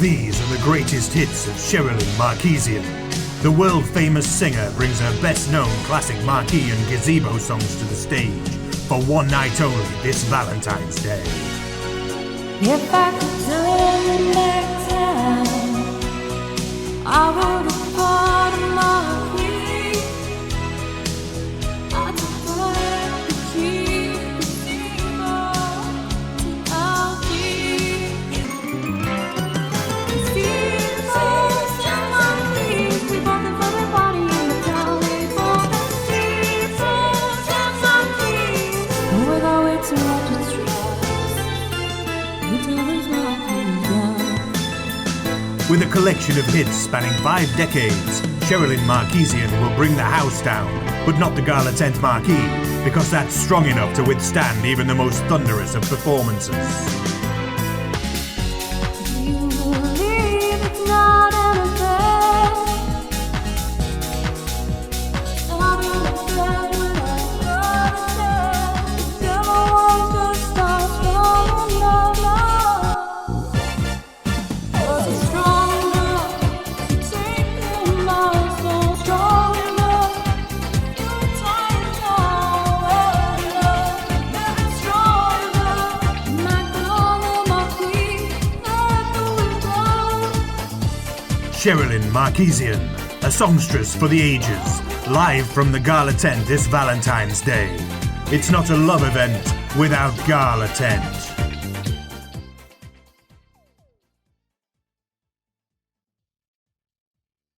These are the greatest hits of Cherilyn Marqueesian. The world-famous singer brings her best-known classic marquee and gazebo songs to the stage for one night only this Valentine's Day. If I could turn back time, I would have bought a marquee. I'd have the cheap gazebo to our feet. Gazebos and marquees, we bought them for everybody in the town. We bought them gazebos and marquees, and without waiting to With a collection of hits spanning 5 decades, Cherilyn Marqueesian will bring the house down, but not the Gala Tent marquee, because that's strong enough to withstand even the most thunderous of performances. You believe it's not an affair? Not an affair without love. The devil wants to start strong enough. Was it strong enough to take the loss? So strong enough to tie it all up. Never strong enough. Not gonna marquee, not going down. Cherilyn Marqueesian, a songstress for the ages, live from the Gala Tent this Valentine's Day. It's not a love event without Gala Tent.